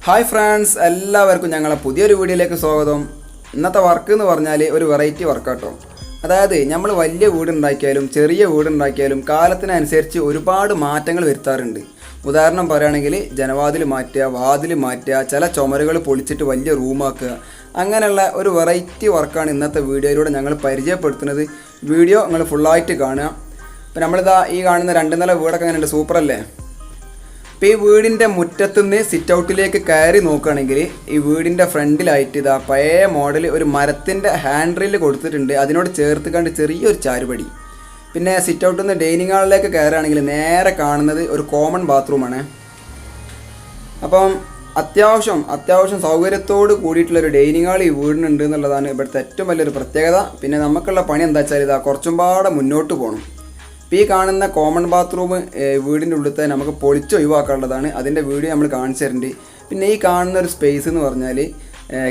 Hi friends, എല്ലാവർക്കും ഞങ്ങളെ പുതിയൊരു വീഡിയോയിലേക്ക് സ്വാഗതം. ഇന്നത്തെ വർക്ക് എന്ന് പറഞ്ഞാൽ ഒരു വെറൈറ്റി വർക്കാട്ടോ. അതായത് നമ്മൾ വലിയ വീടുണ്ടാക്കിയാലും ചെറിയ വീടുണ്ടാക്കിയാലും കാലത്തിനനുസരിച്ച് ഒരുപാട് മാറ്റങ്ങൾ വരുത്താറുണ്ട്. ഉദാഹരണം പറയുകയാണെങ്കിൽ ജനവാതിൽ മാറ്റുക, വാതിൽ മാറ്റുക, ചില ചുമരുകൾ പൊളിച്ചിട്ട് വലിയ റൂമാക്കുക. അങ്ങനെയുള്ള ഒരു വെറൈറ്റി വർക്കാണ് ഇന്നത്തെ വീഡിയോയിലൂടെ ഞങ്ങൾ പരിചയപ്പെടുത്തുന്നത്. വീഡിയോ നിങ്ങൾ ഫുള്ളായിട്ട് കാണുക. ഇപ്പം നമ്മളിതാ ഈ കാണുന്ന 2 നില വീടൊക്കെ എങ്ങനെയുണ്ട്, സൂപ്പറല്ലേ? ഇപ്പോൾ ഈ വീടിൻ്റെ മുറ്റത്തുനിന്ന് സിറ്റ് ഔട്ടിലേക്ക് കയറി നോക്കുകയാണെങ്കിൽ ഈ വീടിൻ്റെ ഫ്രണ്ടിലായിട്ട് ഇതാ പഴയ മോഡൽ ഒരു മരത്തിൻ്റെ ഹാൻഡ് റെയിൽ കൊടുത്തിട്ടുണ്ട്. അതിനോട് ചേർത്ത് കണ്ട് ചെറിയൊരു ചാരുപടി. പിന്നെ സിറ്റ് ഔട്ടിൽ നിന്ന് ഡൈനിങ് ഹാളിലേക്ക് കയറുകയാണെങ്കിൽ നേരെ കാണുന്നത് ഒരു കോമൺ ബാത്റൂമാണ്. അപ്പം അത്യാവശ്യം സൗകര്യത്തോട് കൂടിയിട്ടുള്ളൊരു ഡൈനിങ് ഹാൾ ഈ വീടിനുണ്ട് എന്നുള്ളതാണ് ഇവിടുത്തെ ഏറ്റവും വലിയൊരു പ്രത്യേകത. പിന്നെ നമുക്കുള്ള പണി എന്താ വെച്ചാൽ ഇതാ കുറച്ചും പാടെ മുന്നോട്ട് പോകണം. ഇപ്പോൾ ഈ കാണുന്ന കോമൺ ബാത്റൂം വീടിൻ്റെ ഉള്ളിലത്തെ നമുക്ക് പൊളിച്ച് ഒഴിവാക്കാനുള്ളതാണ്. അതിൻ്റെ വീഡിയോ നമ്മൾ കാണിച്ചു തരുന്നുണ്ട്. പിന്നെ ഈ കാണുന്ന ഒരു സ്പേസ് എന്ന് പറഞ്ഞാൽ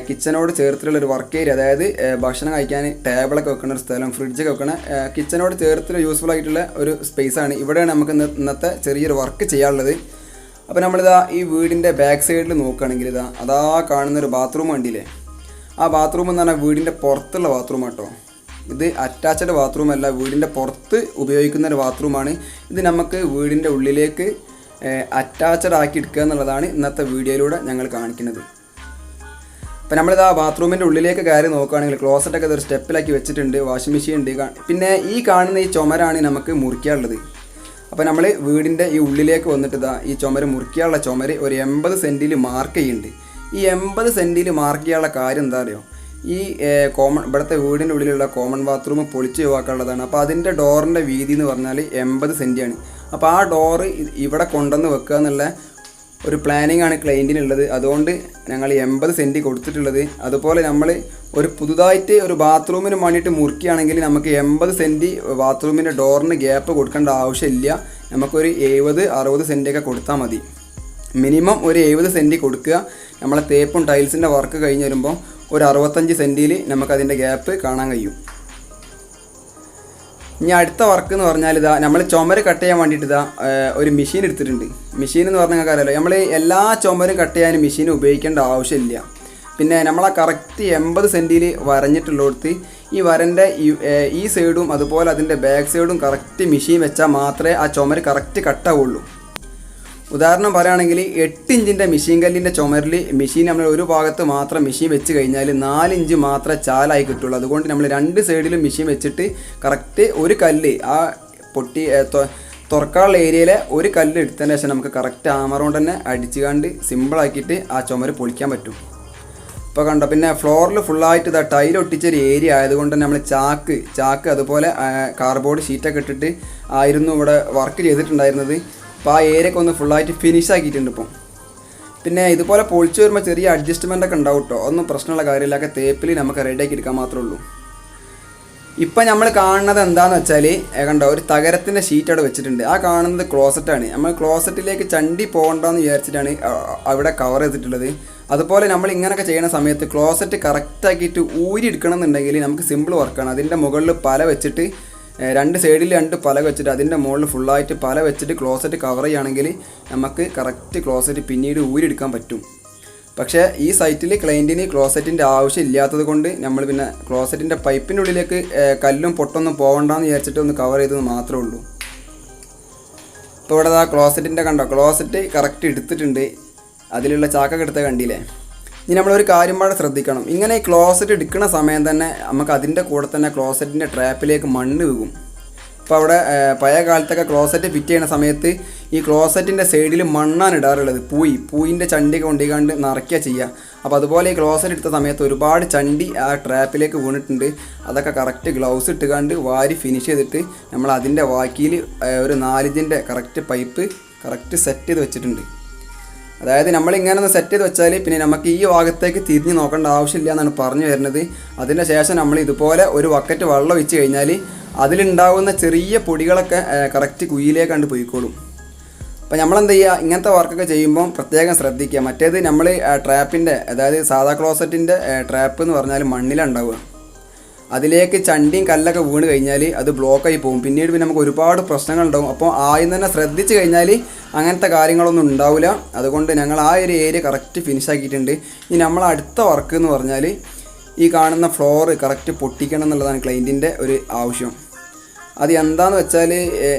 കിച്ചനോട് ചേർത്തിലുള്ളൊരു വർക്ക് ഏരിയ, അതായത് ഭക്ഷണം കഴിക്കാൻ ടേബിളൊക്കെ വെക്കുന്ന ഒരു സ്ഥലം, ഫ്രിഡ്ജൊക്കെ വെക്കണ കിച്ചനോട് ചേർത്തിലുള്ള യൂസ്ഫുൾ ആയിട്ടുള്ള ഒരു സ്പേസാണ്. ഇവിടെയാണ് നമുക്ക് ഇന്നത്തെ ചെറിയൊരു വർക്ക് ചെയ്യാനുള്ളത്. അപ്പോൾ നമ്മളിതാ ഈ വീടിൻ്റെ ബാക്ക് സൈഡിൽ നോക്കുകയാണെങ്കിൽ അതാ കാണുന്നൊരു ബാത്റൂം കണ്ടില്ലേ? ആ ബാത്റൂം എന്ന് പറഞ്ഞാൽ വീടിൻ്റെ പുറത്തുള്ള ബാത്റൂം കേട്ടോ. ഇത് അറ്റാച്ച്ഡ് ബാത്റൂം അല്ല, വീടിൻ്റെ പുറത്ത് ഉപയോഗിക്കുന്ന ഒരു ബാത്റൂമാണ്. ഇത് നമുക്ക് വീടിൻ്റെ ഉള്ളിലേക്ക് അറ്റാച്ച്ഡ് ആക്കി എടുക്കുക എന്നുള്ളതാണ് ഇന്നത്തെ വീഡിയോയിലൂടെ ഞങ്ങൾ കാണിക്കുന്നത്. അപ്പോൾ നമ്മളിത് ആ ബാത്റൂമിൻ്റെ ഉള്ളിലേക്ക് കയറി നോക്കുകയാണെങ്കിൽ ക്ലോസറ്റൊക്കെ ഇതൊരു സ്റ്റെപ്പിലാക്കി വെച്ചിട്ടുണ്ട്, വാഷിംഗ് മെഷീൻ ഉണ്ട്. പിന്നെ ഈ കാണുന്ന ഈ ചുമരാണ് നമുക്ക് മുറിക്കാനുള്ളത്. അപ്പോൾ നമ്മൾ വീടിൻ്റെ ഈ ഉള്ളിലേക്ക് വന്നിട്ട് ഈ ചുമര് മുറിക്കാനുള്ള ചുമര് ഒരു 80 സെൻറ്റിൽ മാർക്ക് ചെയ്യുന്നുണ്ട്. ഈ 80 സെൻറ്റിൽ മാർക്ക് ചെയ്യാനുള്ള കാര്യം എന്താ അറിയോ? ഈ ഇവിടുത്തെ വീടിൻ്റെ ഉള്ളിലുള്ള കോമൺ ബാത്റൂം പൊളിച്ച് ഒഴിവാക്കാനുള്ളതാണ്. അപ്പോൾ അതിൻ്റെ ഡോറിൻ്റെ വീതി എന്ന് പറഞ്ഞാൽ 80 സെൻറ്റിയാണ്. അപ്പോൾ ആ ഡോറ് ഇവിടെ കൊണ്ടുവന്ന് വെക്കുക എന്നുള്ള ഒരു പ്ലാനിങ് ആണ് ക്ലയൻറ്റിനുള്ളത്. അതുകൊണ്ട് ഞങ്ങൾ 80 സെൻറ്റ് കൊടുത്തിട്ടുള്ളത്. അതുപോലെ നമ്മൾ ഒരു പുതുതായിട്ട് ഒരു ബാത്റൂമിന് വേണ്ടിയിട്ട് മുറിക്കുകയാണെങ്കിൽ നമുക്ക് 80 സെൻറ്റ് ബാത്റൂമിൻ്റെ ഡോറിന് ഗ്യാപ്പ് കൊടുക്കേണ്ട ആവശ്യമില്ല. നമുക്കൊരു 70-60 സെൻറ്റൊക്കെ കൊടുത്താൽ മതി. മിനിമം ഒരു 70 സെൻറ്റ് കൊടുക്കുക. നമ്മളെ തേപ്പും ടൈൽസിൻ്റെ വർക്ക് കഴിഞ്ഞ് വരുമ്പോൾ ഒരു 65 സെൻറ്റിൽ നമുക്കതിൻ്റെ ഗ്യാപ്പ് കാണാൻ കഴിയും. ഇനി അടുത്ത വർക്ക് എന്ന് പറഞ്ഞാൽ നമ്മൾ ചുമര് കട്ട് ചെയ്യാൻ വേണ്ടിയിട്ട് ഒരു മെഷീൻ എടുത്തിട്ടുണ്ട്. മെഷീൻ എന്ന് പറഞ്ഞാൽ കാര്യമല്ലോ, നമ്മൾ എല്ലാ ചുമരും കട്ട് ചെയ്യാനും മെഷീൻ ഉപയോഗിക്കേണ്ട ആവശ്യമില്ല. പിന്നെ നമ്മളാ കറക്റ്റ് 80 സെൻറ്റിൽ വരഞ്ഞിട്ടുള്ളിടത്ത് ഈ വരൻ്റെ ഈ സൈഡും അതുപോലെ അതിൻ്റെ ബാക്ക് സൈഡും കറക്റ്റ് മെഷീൻ വെച്ചാൽ മാത്രമേ ആ ചുമര് കറക്റ്റ് കട്ടാവുള്ളൂ. ഉദാഹരണം പറയുകയാണെങ്കിൽ 8 ഇഞ്ചിൻ്റെ മെഷീൻ കല്ലിൻ്റെ ചുമരിൽ മെഷീൻ നമ്മൾ ഒരു ഭാഗത്ത് മാത്രം മെഷീൻ വെച്ച് കഴിഞ്ഞാൽ 4 ഇഞ്ച് മാത്രമേ ചാലായി കിട്ടുള്ളൂ. അതുകൊണ്ട് നമ്മൾ 2 സൈഡിലും മെഷീൻ വെച്ചിട്ട് കറക്റ്റ് ഒരു കല്ല് ആ തുറക്കാനുള്ള ഏരിയയിലെ ഒരു കല്ല് എടുത്തതിന് ശേഷം നമുക്ക് കറക്റ്റ് ആമർ കൊണ്ട് തന്നെ അടിച്ചുകൊണ്ട് സിമ്പിളാക്കിയിട്ട് ആ ചുമര് പൊളിക്കാൻ പറ്റും. ഇപ്പോൾ കണ്ടോ? പിന്നെ ഫ്ലോറിൽ ഫുള്ളായിട്ട് ടൈൽ ഒട്ടിച്ചൊരു ഏരിയ ആയതുകൊണ്ട് തന്നെ നമ്മൾ ചാക്ക് അതുപോലെ കാർഡ്ബോർഡ് ഷീറ്റൊക്കെ ഇട്ടിട്ട് ആയിരുന്നു ഇവിടെ വർക്ക് ചെയ്തിട്ടുണ്ടായിരുന്നത്. അപ്പോൾ ആ ഏരിയയൊക്കെ ഒന്ന് ഫുള്ളായിട്ട് ഫിനിഷ് ആക്കിയിട്ടുണ്ട് ഇപ്പം. പിന്നെ ഇതുപോലെ പൊളിച്ച് വരുമ്പോൾ ചെറിയ അഡ്ജസ്റ്റ്മെൻ്റൊക്കെ ഉണ്ടാവും കേട്ടോ. ഒന്നും പ്രശ്നമുള്ള കാര്യമില്ല. തേപ്പിൽ നമുക്ക് റെഡിയാക്കി എടുക്കാൻ മാത്രമേ ഉള്ളൂ. ഇപ്പം നമ്മൾ കാണുന്നത് എന്താണെന്ന് വെച്ചാൽ കണ്ടോ, ഒരു തകരത്തിൻ്റെ ഷീറ്റ് അവിടെ വെച്ചിട്ടുണ്ട്. ആ കാണുന്നത് ക്ലോസറ്റാണ്. നമ്മൾ ക്ലോസറ്റിലേക്ക് ചണ്ടി പോകണ്ടെന്ന് വിചാരിച്ചിട്ടാണ് അവിടെ കവർ ചെയ്തിട്ടുള്ളത്. അതുപോലെ നമ്മൾ ഇങ്ങനെയൊക്കെ ചെയ്യുന്ന സമയത്ത് ക്ലോസറ്റ് കറക്റ്റാക്കിയിട്ട് ഊരി എടുക്കണം എന്നുണ്ടെങ്കിൽ നമുക്ക് സിമ്പിൾ വർക്കാണ്. അതിൻ്റെ മുകളിൽ പല വെച്ചിട്ട് 2 സൈഡിൽ 2 പല വെച്ചിട്ട് അതിൻ്റെ മുകളിൽ ഫുള്ളായിട്ട് പല വെച്ചിട്ട് ക്ലോസറ്റ് കവർ ചെയ്യുകയാണെങ്കിൽ നമുക്ക് കറക്റ്റ് ക്ലോസറ്റ് പിന്നീട് ഊരിയെടുക്കാൻ പറ്റും. പക്ഷേ ഈ സൈറ്റിൽ ക്ലയൻറ്റിന് ക്ലോസറ്റിൻ്റെ ആവശ്യം ഇല്ലാത്തത് കൊണ്ട് നമ്മൾ പിന്നെ ക്ലോസറ്റിൻ്റെ പൈപ്പിൻ്റെ ഉള്ളിലേക്ക് കല്ലും പൊട്ടൊന്നും പോകണ്ടെന്ന് വിചാരിച്ചിട്ട് ഒന്ന് കവർ ചെയ്തത് മാത്രമേ ഉള്ളൂ. ഇപ്പോൾ ഇവിടെ ക്ലോസറ്റിൻ്റെ കണ്ടോ, ക്ലോസറ്റ് കറക്റ്റ് എടുത്തിട്ടുണ്ട്. അതിലുള്ള ചാക്കൊക്കെ എടുത്ത കണ്ടില്ലേ? ഇനി നമ്മളൊരു കാര്യം പാടെ ശ്രദ്ധിക്കണം. ഇങ്ങനെ ഈ ക്ലോസറ്റ് എടുക്കുന്ന സമയം തന്നെ നമുക്ക് അതിൻ്റെ കൂടെ തന്നെ ക്ലോസറ്റിൻ്റെ ട്രാപ്പിലേക്ക് മണ്ണ് വീകും. ഇപ്പോൾ അവിടെ പഴയ കാലത്തൊക്കെ ക്ലോസറ്റ് ഫിറ്റ് ചെയ്യുന്ന സമയത്ത് ഈ ക്ലോസറ്റിൻ്റെ സൈഡിൽ മണ്ണാണ് ഇടാറുള്ളത്. പൂയിൻ്റെ ചണ്ടിയൊക്കെ കൊണ്ടിക്കാണ്ട് നിറയ്ക്കുക ചെയ്യുക. അപ്പോൾ അതുപോലെ ഈ ക്ലോസറ്റ് എടുത്ത സമയത്ത് ഒരുപാട് ചണ്ടി ആ ട്രാപ്പിലേക്ക് വീണിട്ടുണ്ട്. അതൊക്കെ കറക്റ്റ് ഗ്ലൗസ് ഇട്ടുകൊണ്ട് വാരി ഫിനിഷ് ചെയ്തിട്ട് നമ്മൾ അതിൻ്റെ വാക്കിയിൽ ഒരു 4 ഇഞ്ചിൻ്റെ കറക്റ്റ് പൈപ്പ് കറക്റ്റ് സെറ്റ് ചെയ്ത് വെച്ചിട്ടുണ്ട്. അതായത് നമ്മളിങ്ങനെ ഒന്ന് സെറ്റ് ചെയ്ത് വെച്ചാൽ പിന്നെ നമുക്ക് ഈ ഭാഗത്തേക്ക് തിരിഞ്ഞ് നോക്കേണ്ട ആവശ്യമില്ല എന്നാണ് പറഞ്ഞു വരുന്നത്. അതിൻ്റെ ശേഷം നമ്മൾ ഇതുപോലെ ഒരു ബക്കറ്റ് വെള്ളം ഒഴിച്ച് കഴിഞ്ഞാൽ അതിലുണ്ടാകുന്ന ചെറിയ പൊടികളൊക്കെ കറക്റ്റ് കുഴിയിലേക്ക് കണ്ട് പോയിക്കോളും. അപ്പോൾ നമ്മളെന്ത് ചെയ്യുക, ഇങ്ങനത്തെ വർക്കൊക്കെ ചെയ്യുമ്പോൾ പ്രത്യേകം ശ്രദ്ധിക്കുക. മറ്റേത് നമ്മൾ ട്രാപ്പിൻ്റെ, അതായത് സാധാ ക്ലോസറ്റിൻ്റെ ട്രാപ്പ് എന്ന് പറഞ്ഞാൽ മണ്ണിലുണ്ടാവുക. അതിലേക്ക് ചണ്ടിയും കല്ലൊക്കെ വീണ് കഴിഞ്ഞാൽ അത് ബ്ലോക്കായി പോകും. പിന്നീട് പിന്നെ നമുക്ക് ഒരുപാട് പ്രശ്നങ്ങളുണ്ടാവും. അപ്പോൾ ആദ്യം തന്നെ ശ്രദ്ധിച്ച് കഴിഞ്ഞാൽ അങ്ങനത്തെ കാര്യങ്ങളൊന്നും ഉണ്ടാവില്ല. അതുകൊണ്ട് ഞങ്ങൾ ആ ഒരു ഏരിയ കറക്റ്റ് ഫിനിഷാക്കിയിട്ടുണ്ട്. ഇനി നമ്മൾ അടുത്ത വർക്ക് എന്ന് പറഞ്ഞാൽ ഈ കാണുന്ന ഫ്ലോറ് കറക്റ്റ് പൊട്ടിക്കണം എന്നുള്ളതാണ് ക്ലയൻറ്റിൻ്റെ ഒരു ആവശ്യം. അത് എന്താണെന്ന് വെച്ചാൽ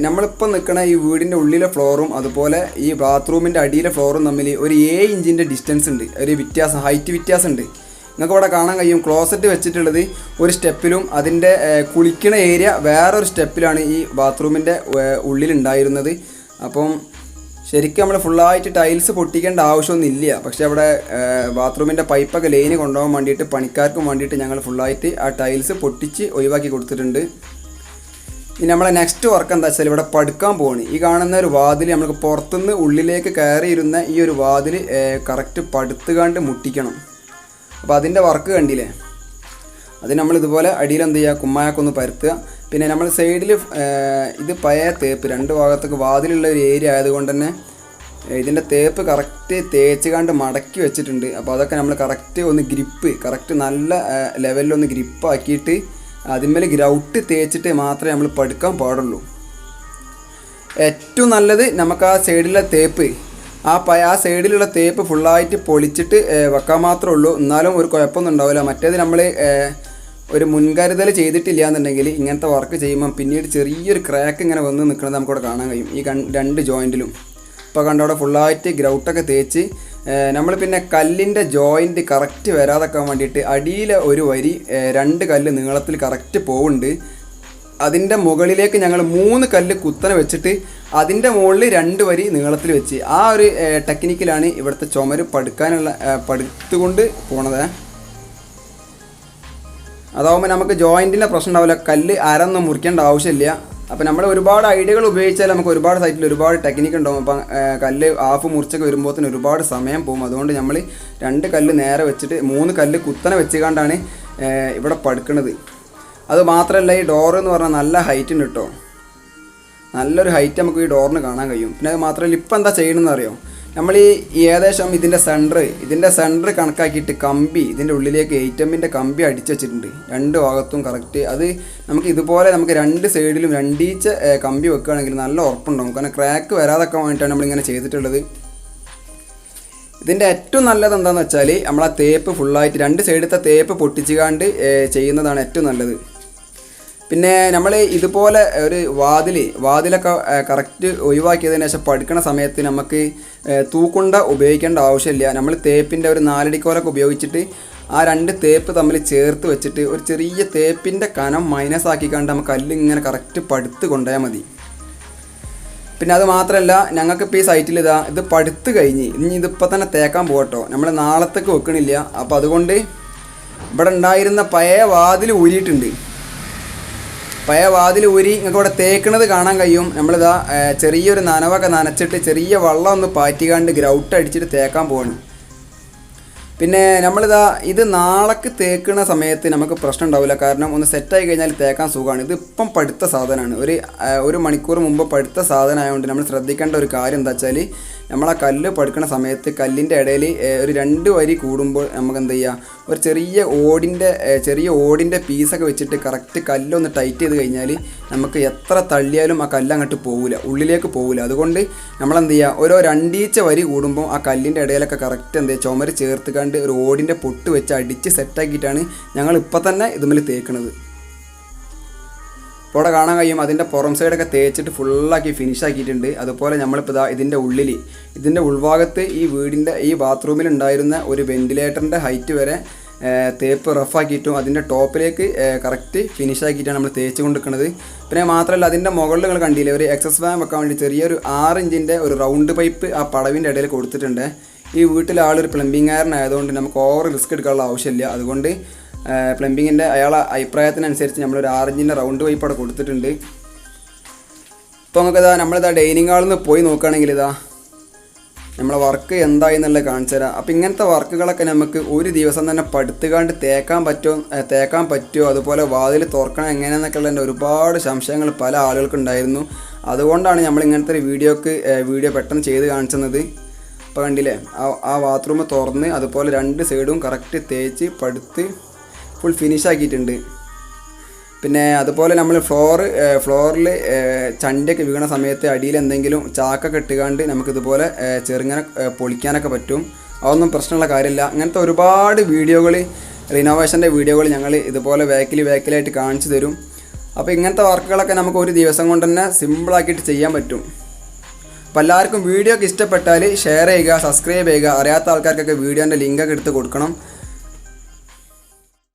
നമ്മളിപ്പോൾ നിൽക്കുന്ന ഈ വീടിൻ്റെ ഉള്ളിലെ ഫ്ലോറും അതുപോലെ ഈ ബാത്റൂമിൻ്റെ അടിയിലെ ഫ്ലോറും തമ്മിൽ ഒരു 7 ഇഞ്ചിൻ്റെ ഡിസ്റ്റൻസ് ഉണ്ട്, ഒരു വ്യത്യാസം, ഹൈറ്റ് വ്യത്യാസമുണ്ട്. നിങ്ങൾക്ക് ഇവിടെ കാണാൻ കഴിയും. ക്ലോസറ്റ് വെച്ചിട്ടുള്ളത് ഒരു സ്റ്റെപ്പിലും അതിൻ്റെ കുളിക്കണ ഏരിയ വേറൊരു സ്റ്റെപ്പിലാണ് ഈ ബാത്റൂമിൻ്റെ ഉള്ളിലുണ്ടായിരുന്നത്. അപ്പം ശരിക്കും നമ്മൾ ഫുള്ളായിട്ട് ടൈൽസ് പൊട്ടിക്കേണ്ട ആവശ്യമൊന്നുമില്ല. പക്ഷേ അവിടെ ബാത്റൂമിൻ്റെ പൈപ്പൊക്കെ ലൈന് കൊണ്ടുപോകാൻ വേണ്ടിയിട്ട് പണിക്കാർക്കും വേണ്ടിയിട്ട് ഞങ്ങൾ ഫുള്ളായിട്ട് ആ ടൈൽസ് പൊട്ടിച്ച് ഒഴിവാക്കി കൊടുത്തിട്ടുണ്ട്. ഇനി നമ്മളെ നെക്സ്റ്റ് വർക്ക് എന്താ വെച്ചാൽ ഇവിടെ പടുക്കാൻ പോവാണ്. ഈ കാണുന്ന ഒരു വാതിൽ നമുക്ക് പുറത്തുനിന്ന് ഉള്ളിലേക്ക് കയറിയിരുന്ന ഈ ഒരു വാതിൽ കറക്റ്റ് പടുത്തുകാണ്ട് മുട്ടിക്കണം. അപ്പോൾ അതിൻ്റെ വർക്ക് കണ്ടില്ലേ. അത് നമ്മൾ ഇതുപോലെ അടിയിൽ എന്ത് ചെയ്യുക, കുമ്മായൊക്കെ ഒന്ന് പരത്തുക. പിന്നെ നമ്മൾ സൈഡിൽ ഇത് പഴയ തേപ്പ് 2 ഭാഗത്തൊക്കെ വാതിലുള്ള ഒരു ഏരിയ ആയതുകൊണ്ട് തന്നെ ഇതിൻ്റെ തേപ്പ് കറക്റ്റ് തേച്ച് കണ്ട് മടക്കി വെച്ചിട്ടുണ്ട്. അപ്പോൾ അതൊക്കെ നമ്മൾ കറക്റ്റ് ഒന്ന് ഗ്രിപ്പ് കറക്റ്റ് നല്ല ലെവലിലൊന്ന് ഗ്രിപ്പാക്കിയിട്ട് അതിന്മേൽ ഗ്രൗട്ട് തേച്ചിട്ട് മാത്രമേ നമ്മൾ പടുക്കാൻ പാടുള്ളൂ. ഏറ്റവും നല്ലത് നമുക്ക് ആ സൈഡിലെ തേപ്പ് ആ സൈഡിലുള്ള തേപ്പ് ഫുള്ളായിട്ട് പൊളിച്ചിട്ട് വെക്കാൻ മാത്രമേ ഉള്ളൂ. എന്നാലും ഒരു കുഴപ്പമൊന്നും ഉണ്ടാവില്ല. മറ്റേത് നമ്മൾ ഒരു മുൻകരുതൽ ചെയ്തിട്ടില്ല എന്നുണ്ടെങ്കിൽ ഇങ്ങനത്തെ വർക്ക് ചെയ്യുമ്പം പിന്നീട് ചെറിയൊരു ക്രാക്ക് ഇങ്ങനെ വന്ന് നിൽക്കുന്നത് നമുക്കിവിടെ കാണാൻ കഴിയും. ഈ 2 ജോയിൻറ്റിലും ഇപ്പോൾ കണ്ടവിടെ ഫുള്ളായിട്ട് ഗ്രൗട്ടൊക്കെ തേച്ച് നമ്മൾ പിന്നെ കല്ലിൻ്റെ ജോയിൻറ്റ് കറക്റ്റ് വരാതെക്കാൻ വേണ്ടിയിട്ട് അടിയിലെ ഒരു വരി 2 കല്ല് നീളത്തിൽ കറക്റ്റ് പോകുന്നുണ്ട്. അതിൻ്റെ മുകളിലേക്ക് ഞങ്ങൾ 3 കല്ല് കുത്തനെ വെച്ചിട്ട് അതിൻ്റെ മുകളിൽ 2 വരി നീളത്തിൽ വെച്ച് ആ ഒരു ടെക്നിക്കിലാണ് ഇവിടുത്തെ ചുമര് പടുത്തുകൊണ്ട് പോണത്. അതാവുമ്പോൾ നമുക്ക് ജോയിൻറ്റിൻ്റെ പ്രശ്നം ഉണ്ടാവില്ല, കല്ല് അരൊന്നും മുറിക്കേണ്ട ആവശ്യമില്ല. അപ്പോൾ നമ്മൾ ഒരുപാട് ഐഡിയകൾ ഉപയോഗിച്ചാൽ നമുക്ക് ഒരുപാട് സൈറ്റിൽ ഒരുപാട് ടെക്നിക്ക് ഉണ്ടാവും. അപ്പം കല്ല് ഹാഫ് മുറിച്ചൊക്കെ വരുമ്പോഴത്തേന് ഒരുപാട് സമയം പോകും. അതുകൊണ്ട് നമ്മൾ 2 കല്ല് നേരെ വെച്ചിട്ട് 3 കല്ല് കുത്തനെ വെച്ചുകൊണ്ടാണ് ഇവിടെ പടുക്കുന്നത്. അത് മാത്രമല്ല ഈ ഡോർ എന്ന് പറഞ്ഞാൽ നല്ല ഹൈറ്റ് ഉണ്ട് കേട്ടോ. നല്ലൊരു ഹൈറ്റ് നമുക്ക് ഈ ഡോറിന് കാണാൻ കഴിയും. പിന്നെ അത് മാത്രമല്ല ഇപ്പം എന്താ ചെയ്യണമെന്ന് അറിയോ, നമ്മൾ ഈ ഏകദേശം ഇതിൻ്റെ സെൻറ്റർ കണക്കാക്കിയിട്ട് കമ്പി ഇതിൻ്റെ ഉള്ളിലേക്ക് 8mm കമ്പി അടിച്ച് വെച്ചിട്ടുണ്ട് 2 ഭാഗത്തും കറക്റ്റ്. അത് നമുക്ക് ഇതുപോലെ നമുക്ക് 2 സൈഡിലും 2 ഈച്ച കമ്പി വെക്കുകയാണെങ്കിൽ നല്ല ഉറപ്പുണ്ടാവും. കാരണം ക്രാക്ക് വരാതൊക്കെ വേണ്ടിയിട്ടാണ് നമ്മളിങ്ങനെ ചെയ്തിട്ടുള്ളത്. ഇതിൻ്റെ ഏറ്റവും നല്ലത് എന്താണെന്ന് വെച്ചാൽ നമ്മൾ ആ തേപ്പ് ഫുള്ളായിട്ട് 2 സൈഡത്തെ തേപ്പ് പൊട്ടിച്ചുകാണ്ട് ചെയ്യുന്നതാണ് ഏറ്റവും നല്ലത്. പിന്നെ നമ്മൾ ഇതുപോലെ ഒരു വാതിലൊക്കെ കറക്റ്റ് ഒഴിവാക്കിയതിന് ശേഷം പടുക്കണ സമയത്ത് നമുക്ക് തൂക്കുണ്ട ഉപയോഗിക്കേണ്ട ആവശ്യമില്ല. നമ്മൾ തേപ്പിൻ്റെ ഒരു 4 അടിക്കോലൊക്കെ ഉപയോഗിച്ചിട്ട് ആ 2 തേപ്പ് തമ്മിൽ ചേർത്ത് വെച്ചിട്ട് ഒരു ചെറിയ തേപ്പിൻ്റെ കനം മൈനസ് ആക്കിക്കാണ്ട് നമുക്ക് കല്ലിങ്ങനെ കറക്റ്റ് പടുത്ത് കൊണ്ടുപോയാൽ മതി. പിന്നെ അത് മാത്രമല്ല ഞങ്ങൾക്കിപ്പോൾ ഈ സൈറ്റിൽ ഇത് പടുത്ത് കഴിഞ്ഞ് ഇനി ഇതിപ്പോൾ തന്നെ തേക്കാൻ പോകട്ടോ, നമ്മൾ നാളത്തേക്ക് വെക്കണില്ല. അപ്പോൾ അതുകൊണ്ട് ഇവിടെ ഉണ്ടായിരുന്ന പഴയ വാതിൽ ഊരിയിട്ടുണ്ട്. പഴയ വാതിൽ ഊരി നിങ്ങൾക്ക് ഇവിടെ തേക്കണത് കാണാൻ കഴിയും. നമ്മളിതാ ചെറിയൊരു നനവൊക്കെ നനച്ചിട്ട് ചെറിയ വെള്ളം ഒന്ന് പാറ്റിക്കാണ്ട് ഗ്രൗട്ട് അടിച്ചിട്ട് തേക്കാൻ പോവാണ്. പിന്നെ നമ്മളിതാ ഇത് നാളേക്ക് തേക്കുന്ന സമയത്ത് നമുക്ക് പ്രശ്നം ഉണ്ടാവില്ല. കാരണം ഒന്ന് സെറ്റായി കഴിഞ്ഞാൽ തേക്കാൻ സുഖമാണ്. ഇതിപ്പം പടുത്ത സാധനമാണ്. ഒരു മണിക്കൂർ മുമ്പ് പടുത്ത സാധനമായതുകൊണ്ട് നമ്മൾ ശ്രദ്ധിക്കേണ്ട ഒരു കാര്യം എന്താ വെച്ചാൽ നമ്മൾ ആ കല്ല് പടുക്കുന്ന സമയത്ത് കല്ലിൻ്റെ ഇടയിൽ ഒരു 2 വരി കൂടുമ്പോൾ നമുക്ക് എന്ത് ചെയ്യുക, ഒരു ചെറിയ ഓടിൻ്റെ പീസൊക്കെ വെച്ചിട്ട് കറക്റ്റ് കല്ലൊന്ന് ടൈറ്റ് ചെയ്ത് കഴിഞ്ഞാൽ നമുക്ക് എത്ര തള്ളിയാലും ആ കല്ല് അങ്ങോട്ട് പോകില്ല, ഉള്ളിലേക്ക് പോകില്ല. അതുകൊണ്ട് നമ്മളെന്ത് ചെയ്യുക, ഓരോ 2 ഈച്ച വരി കൂടുമ്പോൾ ആ കല്ലിൻ്റെ ഇടയിലൊക്കെ കറക്റ്റ് എന്ത് ചെയ്യുക ചുമര് ചേർത്ത് കണ്ട് ഒരു ഓടിൻ്റെ പൊട്ട് വെച്ച് അടിച്ച് സെറ്റാക്കിയിട്ടാണ് ഞങ്ങൾ ഇപ്പോൾ തന്നെ ഇതുമ്മൽ തേക്കുന്നത്. ഇപ്പോൾ ഇവിടെ കാണാൻ കഴിയും അതിൻ്റെ പുറം സൈഡൊക്കെ തേച്ചിട്ട് ഫുള്ളാക്കി ഫിനിഷാക്കിയിട്ടുണ്ട്. അതുപോലെ നമ്മളിപ്പോൾ ഇതിൻ്റെ ഉൾഭാഗത്ത് ഈ ബാത്റൂമിൽ ഉണ്ടായിരുന്ന ഒരു വെൻറ്റിലേറ്ററിൻ്റെ ഹൈറ്റ് വരെ തേപ്പ് റഫാക്കിയിട്ടും അതിൻ്റെ ടോപ്പിലേക്ക് കറക്റ്റ് ഫിനിഷാക്കിയിട്ടാണ് നമ്മൾ തേച്ച് കൊണ്ടിരിക്കുന്നത്. പിന്നെ മാത്രമല്ല അതിൻ്റെ മുകളിൽ നിങ്ങൾ കണ്ടില്ലേ ഒരു എക്സസ് ഫാൻ വെക്കാൻ വേണ്ടി ചെറിയൊരു 6 ഇഞ്ചിൻ്റെ ഒരു റൗണ്ട് പൈപ്പ് ആ പടവിൻ്റെ ഇടയിൽ കൊടുത്തിട്ടുണ്ട്. ഈ വീട്ടിലെ ആളൊരു പ്ലംബിംഗുകാരനായതുകൊണ്ട് നമുക്ക് ഓവർ റിസ്ക് എടുക്കാനുള്ള ആവശ്യമില്ല. അതുകൊണ്ട് പ്ലംബിങ്ങിൻ്റെ അയാളെ അഭിപ്രായത്തിനനുസരിച്ച് നമ്മളൊരു 6 ഇഞ്ചിൻ്റെ റൗണ്ട് പൈപ്പ് അവിടെ കൊടുത്തിട്ടുണ്ട്. ഇപ്പോൾ നമ്മളിതാ ഡൈനിങ് ഹാളിൽ നിന്ന് പോയി നോക്കുകയാണെങ്കിൽ നമ്മളെ വർക്ക് എന്തായി എന്നുള്ളത് കാണിച്ചു തരാം. അപ്പോൾ ഇങ്ങനത്തെ വർക്കുകളൊക്കെ നമുക്ക് ഒരു ദിവസം തന്നെ പടുത്തുകാണ്ട് തേക്കാൻ പറ്റുമോ അതുപോലെ വാതിൽ തുറക്കണം എങ്ങനെയെന്നൊക്കെയുള്ള ഒരുപാട് സംശയങ്ങൾ പല ആളുകൾക്കുണ്ടായിരുന്നു. അതുകൊണ്ടാണ് നമ്മൾ ഇങ്ങനത്തെ ഒരു വീഡിയോ പെട്ടെന്ന് ചെയ്ത് കാണിച്ചത്. ഇപ്പോൾ കണ്ടില്ലേ ആ ബാത്റൂം തുറന്ന് അതുപോലെ 2 സൈഡും കറക്റ്റ് തേച്ച് പടുത്ത് ഫുൾ ഫിനിഷാക്കിയിട്ടുണ്ട്. പിന്നെ അതുപോലെ നമ്മൾ ഫ്ലോറിൽ ചണ്ടിയൊക്കെ വീണ സമയത്ത് അടിയിൽ എന്തെങ്കിലും ചാക്കൊക്കെ ഇട്ടുകാണ്ട് നമുക്കിതുപോലെ ചെറുങ്ങനെ പൊളിക്കാനൊക്കെ പറ്റും. അതൊന്നും പ്രശ്നമുള്ള കാര്യമില്ല. അങ്ങനത്തെ ഒരുപാട് വീഡിയോകൾ, റിനോവേഷൻ്റെ വീഡിയോകൾ ഞങ്ങൾ ഇതുപോലെ വേക്കിലായിട്ട് കാണിച്ചു തരും. അപ്പോൾ ഇങ്ങനത്തെ വർക്കുകളൊക്കെ നമുക്ക് ഒരു ദിവസം കൊണ്ട് തന്നെ സിമ്പിളാക്കിയിട്ട് ചെയ്യാൻ പറ്റും. അപ്പോൾ എല്ലാവർക്കും വീഡിയോ ഒക്കെ ഇഷ്ടപ്പെട്ടാൽ ഷെയർ ചെയ്യുക, സബ്സ്ക്രൈബ് ചെയ്യുക. അറിയാത്ത ആൾക്കാർക്കൊക്കെ വീഡിയോൻ്റെ ലിങ്കൊക്കെ എടുത്ത് കൊടുക്കണം.